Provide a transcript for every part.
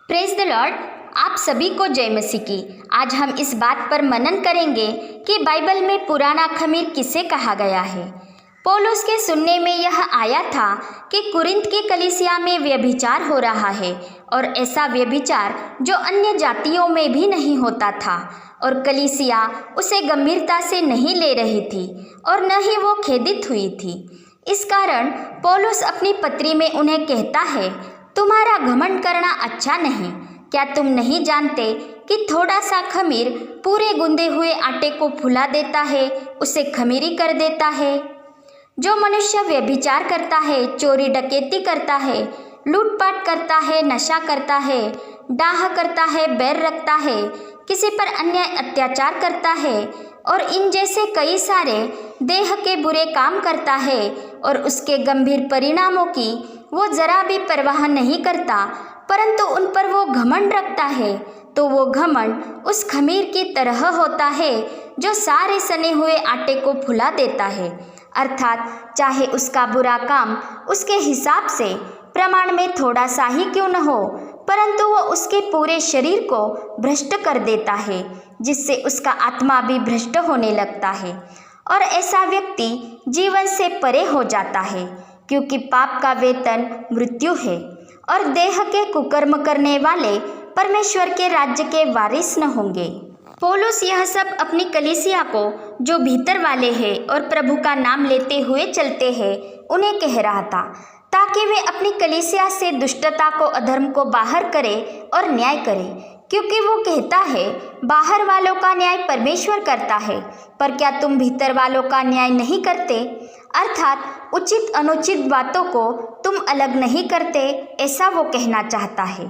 Praise the Lord. आप सभी को जय मसीह की। आज हम इस बात पर मनन करेंगे कि बाइबल में पुराना खमीर किसे कहा गया है। पौलुस के सुनने में यह आया था कि कुरिन्थ की कलीसिया में व्यभिचार हो रहा है, और ऐसा व्यभिचार जो अन्य जातियों में भी नहीं होता था, और कलीसिया उसे गंभीरता से नहीं ले रही थी और न ही वो खेदित हुई थी। इस कारण पौलुस अपनी पत्री में उन्हें कहता है, तुम्हारा घमंड करना अच्छा नहीं। क्या तुम नहीं जानते कि थोड़ा सा खमीर पूरे गूंदे हुए आटे को फुला देता है, उसे खमीरी कर देता है। जो मनुष्य व्यभिचार करता है, चोरी डकैती करता है, लूटपाट करता है, नशा करता है, डाह करता है, बैर रखता है, किसी पर अन्याय अत्याचार करता है और इन जैसे कई सारे देह के बुरे काम करता है और उसके गंभीर परिणामों की वो जरा भी परवाह नहीं करता, परंतु उन पर वो घमंड रखता है, तो वो घमंड उस खमीर की तरह होता है जो सारे सने हुए आटे को फुला देता है। अर्थात चाहे उसका बुरा काम उसके हिसाब से प्रमाण में थोड़ा सा ही क्यों न हो, परंतु वो उसके पूरे शरीर को भ्रष्ट कर देता है, जिससे उसका आत्मा भी भ्रष्ट होने लगता है और ऐसा व्यक्ति जीवन से परे हो जाता है, क्योंकि पाप का वेतन मृत्यु है और देह के कुकर्म करने वाले परमेश्वर के राज्य के वारिस न होंगे। पौलुस यह सब अपनी कलीसिया को, जो भीतर वाले हैं और प्रभु का नाम लेते हुए चलते हैं, उन्हें कह रहा था, ताकि वे अपनी कलीसिया से दुष्टता को, अधर्म को बाहर करें और न्याय करें। क्योंकि वो कहता है, बाहर वालों का न्याय परमेश्वर करता है, पर क्या तुम भीतर वालों का न्याय नहीं करते? अर्थात उचित अनुचित बातों को तुम अलग नहीं करते, ऐसा वो कहना चाहता है।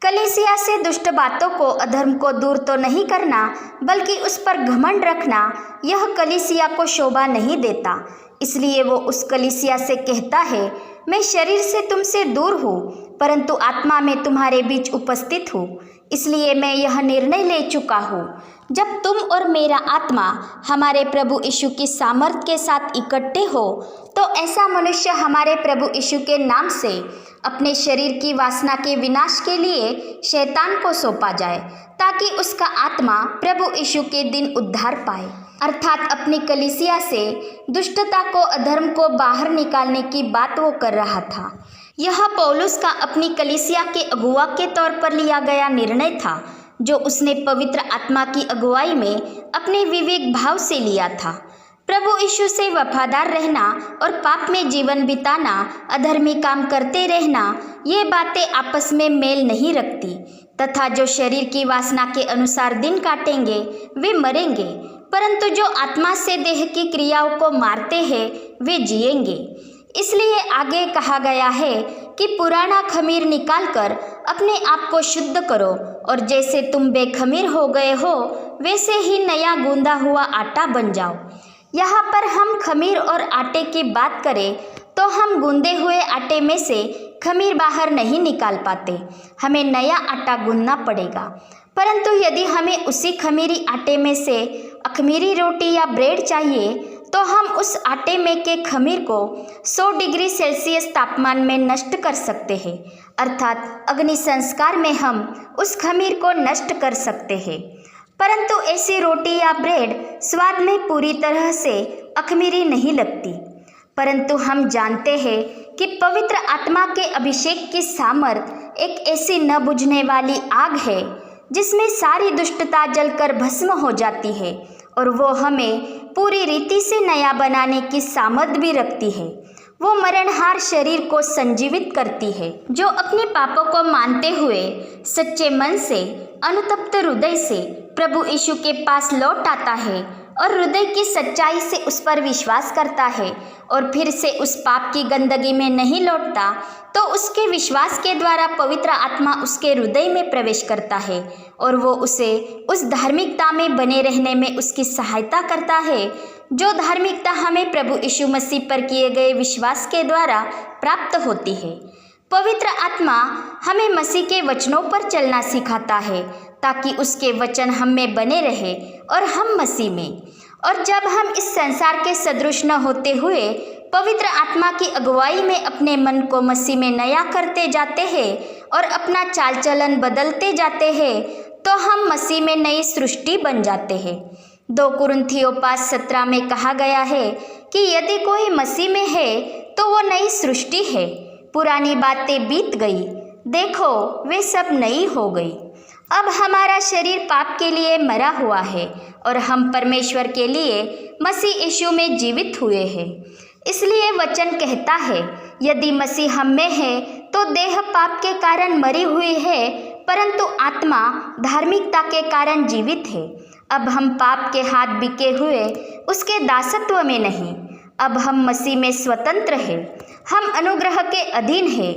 कलीसिया से दुष्ट बातों को, अधर्म को दूर तो नहीं करना, बल्कि उस पर घमंड रखना, यह कलीसिया को शोभा नहीं देता। इसलिए वो उस कलीसिया से कहता है, मैं शरीर से तुमसे दूर हूँ, परंतु आत्मा में तुम्हारे बीच उपस्थित हूँ। इसलिए मैं यह निर्णय ले चुका हूँ, जब तुम और मेरा आत्मा हमारे प्रभु यीशु की सामर्थ के साथ इकट्ठे हो, तो ऐसा मनुष्य हमारे प्रभु यीशु के नाम से अपने शरीर की वासना के विनाश के लिए शैतान को सौंपा जाए, ताकि उसका आत्मा प्रभु यीशु के दिन उद्धार पाए। अर्थात अपनी कलीसिया से दुष्टता को, अधर्म को बाहर निकालने की बात वो कर रहा था। यह पौलुस का अपनी कलीसिया के अगुवा के तौर पर लिया गया निर्णय था, जो उसने पवित्र आत्मा की अगुवाई में अपने विवेक भाव से लिया था। प्रभु यीशु से वफादार रहना और पाप में जीवन बिताना, अधर्मी काम करते रहना, ये बातें आपस में मेल नहीं रखती, तथा जो शरीर की वासना के अनुसार दिन काटेंगे वे मरेंगे, परंतु जो आत्मा से देह की क्रियाओं को मारते हैं वे जिएंगे। इसलिए आगे कहा गया है कि पुराना खमीर निकालकर अपने आप को शुद्ध करो, और जैसे तुम बेखमीर हो गए हो वैसे ही नया गूंदा हुआ आटा बन जाओ। यहाँ पर हम खमीर और आटे की बात करें तो हम गूंदे हुए आटे में से खमीर बाहर नहीं निकाल पाते, हमें नया आटा गूंदना पड़ेगा। परंतु यदि हमें उसी खमीरी आटे में से अखमीरी रोटी या ब्रेड चाहिए, तो हम उस आटे में के खमीर को 100 डिग्री सेल्सियस तापमान में नष्ट कर सकते हैं। अर्थात अग्नि संस्कार में हम उस खमीर को नष्ट कर सकते हैं। परंतु ऐसी रोटी या ब्रेड स्वाद में पूरी तरह से अखमीरी नहीं लगती। परंतु हम जानते हैं कि पवित्र आत्मा के अभिषेक की सामर्थ एक ऐसी न बुझने वाली आग है, जिसमें सारी दुष्टता जलकर भस्म हो जाती है, और वो हमें पूरी रीति से नया बनाने की सामर्थ भी रखती है। वो मरणहार शरीर को संजीवित करती है। जो अपने पापों को मानते हुए सच्चे मन से, अनुतप्त हृदय से प्रभु यीशु के पास लौट आता है और हृदय की सच्चाई से उस पर विश्वास करता है और फिर से उस पाप की गंदगी में नहीं लौटता, तो उसके विश्वास के द्वारा पवित्र आत्मा उसके हृदय में प्रवेश करता है और वो उसे उस धार्मिकता में बने रहने में उसकी सहायता करता है, जो धार्मिकता हमें प्रभु यीशु मसीह पर किए गए विश्वास के द्वारा प्राप्त होती है। पवित्र आत्मा हमें मसीह के वचनों पर चलना सिखाता है, ताकि उसके वचन हम में बने रहे और हम मसीह में। और जब हम इस संसार के सदृश न होते हुए पवित्र आत्मा की अगुवाई में अपने मन को मसीह में नया करते जाते हैं और अपना चाल चलन बदलते जाते हैं तो हम मसीह में नई सृष्टि बन जाते हैं। 2 कुरिन्थियों 5:17 में कहा गया है कि यदि कोई मसीह में है तो वो नई सृष्टि है, पुरानी बातें बीत गई, देखो वे सब नई हो गई। अब हमारा शरीर पाप के लिए मरा हुआ है और हम परमेश्वर के लिए मसीह यीशु में जीवित हुए हैं। इसलिए वचन कहता है, यदि मसीह हम में है तो देह पाप के कारण मरी हुई है, परंतु आत्मा धार्मिकता के कारण जीवित है। अब हम पाप के हाथ बिके हुए उसके दासत्व में नहीं, अब हम मसीह में स्वतंत्र हैं। हम अनुग्रह के अधीन हैं,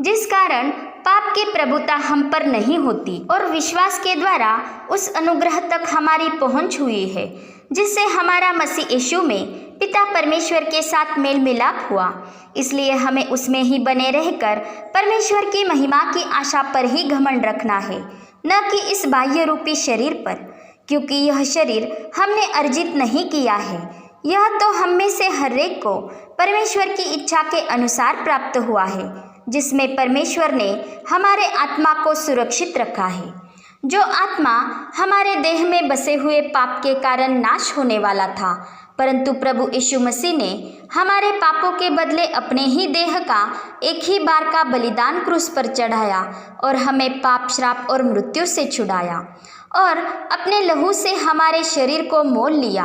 जिस कारण पाप की प्रभुता हम पर नहीं होती और विश्वास के द्वारा उस अनुग्रह तक हमारी पहुंच हुई है, जिससे हमारा मसीह यीशु में पिता परमेश्वर के साथ मेल मिलाप हुआ। इसलिए हमें उसमें ही बने रहकर परमेश्वर की महिमा की आशा पर ही घमंड रखना है, न कि इस बाह्य रूपी शरीर पर, क्योंकि यह शरीर हमने अर्जित नहीं किया है, यह तो हम में से हर एक को परमेश्वर की इच्छा के अनुसार प्राप्त हुआ है, जिसमें परमेश्वर ने हमारे आत्मा को सुरक्षित रखा है, जो आत्मा हमारे देह में बसे हुए पाप के कारण नाश होने वाला था, परंतु प्रभु यीशु मसीह ने हमारे पापों के बदले अपने ही देह का एक ही बार का बलिदान क्रूस पर चढ़ाया और हमें पाप, श्राप और मृत्यु से छुड़ाया और अपने लहू से हमारे शरीर को मोल लिया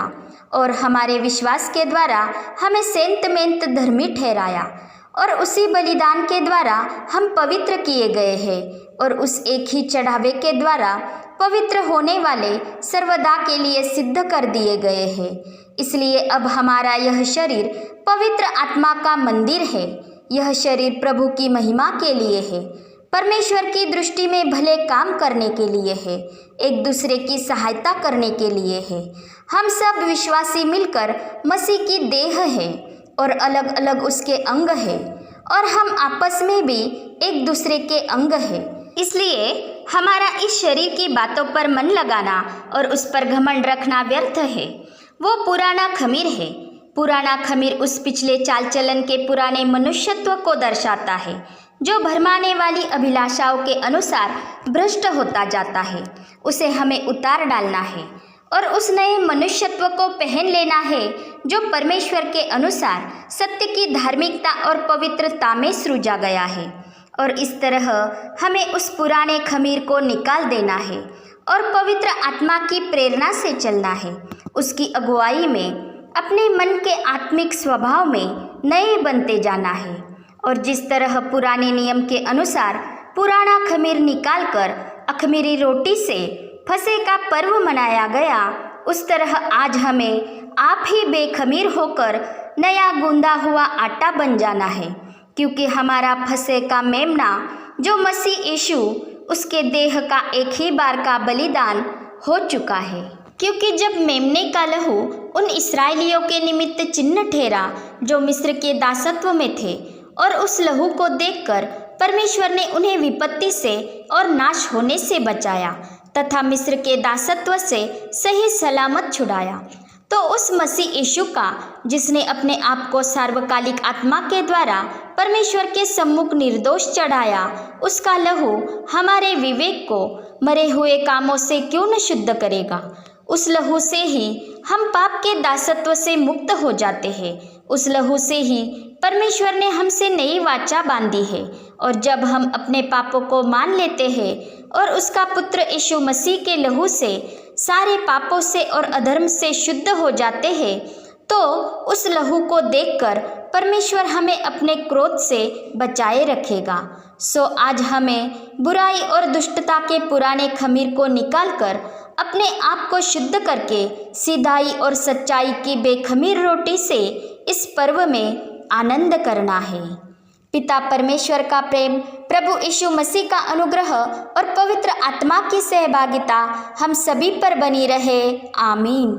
और हमारे विश्वास के द्वारा हमें सेंतमेंत धर्मी ठहराया और उसी बलिदान के द्वारा हम पवित्र किए गए हैं और उस एक ही चढ़ावे के द्वारा पवित्र होने वाले सर्वदा के लिए सिद्ध कर दिए गए हैं। इसलिए अब हमारा यह शरीर पवित्र आत्मा का मंदिर है। यह शरीर प्रभु की महिमा के लिए है, परमेश्वर की दृष्टि में भले काम करने के लिए है, एक दूसरे की सहायता करने के लिए है। हम सब विश्वासी मिलकर मसीह की देह है और अलग अलग उसके अंग है और हम आपस में भी एक दूसरे के अंग है। इसलिए हमारा इस शरीर की बातों पर मन लगाना और उस पर घमंड रखना व्यर्थ है। वो पुराना खमीर है। पुराना खमीर उस पिछले चाल चलन के पुराने मनुष्यत्व को दर्शाता है, जो भरमाने वाली अभिलाषाओं के अनुसार भ्रष्ट होता जाता है। उसे हमें उतार डालना है और उस नए मनुष्यत्व को पहन लेना है, जो परमेश्वर के अनुसार सत्य की धार्मिकता और पवित्रता में सृजा गया है। और इस तरह हमें उस पुराने खमीर को निकाल देना है और पवित्र आत्मा की प्रेरणा से चलना है, उसकी अगुवाई में अपने मन के आत्मिक स्वभाव में नए बनते जाना है। और जिस तरह पुराने नियम के अनुसार पुराना खमीर निकालकर अखमीरी रोटी से फसह का पर्व मनाया गया, उस तरह आज हमें आप ही बेखमीर होकर नया गूंदा हुआ आटा बन जाना है, क्योंकि हमारा फसह का मेमना जो मसीह यीशु उसके देह का एक ही बार का बलिदान हो चुका है। क्योंकि जब मेमने का लहू उन इस्राएलियों के निमित्त चिन्ह ठहरा जो मिस्र के दासत्व में थे, और उस लहू को देखकर परमेश्वर ने उन्हें विपत्ति से और नाश होने से बचाया तथा मिस्र के दासत्व से सही सलामत छुड़ाया, तो उस मसीह यीशु का, जिसने अपने आप को सार्वकालिक आत्मा के द्वारा परमेश्वर के सम्मुख निर्दोष चढ़ाया, उसका लहू हमारे विवेक को मरे हुए कामों से क्यों न शुद्ध करेगा। उस लहू से ही हम पाप के दासत्व से मुक्त हो जाते हैं। उस लहू से ही परमेश्वर ने हमसे नई वाचा बांधी है। और जब हम अपने पापों को मान लेते हैं और उसका पुत्र यीशु मसीह के लहू से सारे पापों से और अधर्म से शुद्ध हो जाते हैं, तो उस लहू को देखकर परमेश्वर हमें अपने क्रोध से बचाए रखेगा। सो आज हमें बुराई और दुष्टता के पुराने खमीर को निकालकर अपने आप को शुद्ध करके सीधाई और सच्चाई की बेखमीर रोटी से इस पर्व में आनंद करना है। पिता परमेश्वर का प्रेम, प्रभु यीशु मसीह का अनुग्रह और पवित्र आत्मा की सहभागिता हम सभी पर बनी रहे। आमीन।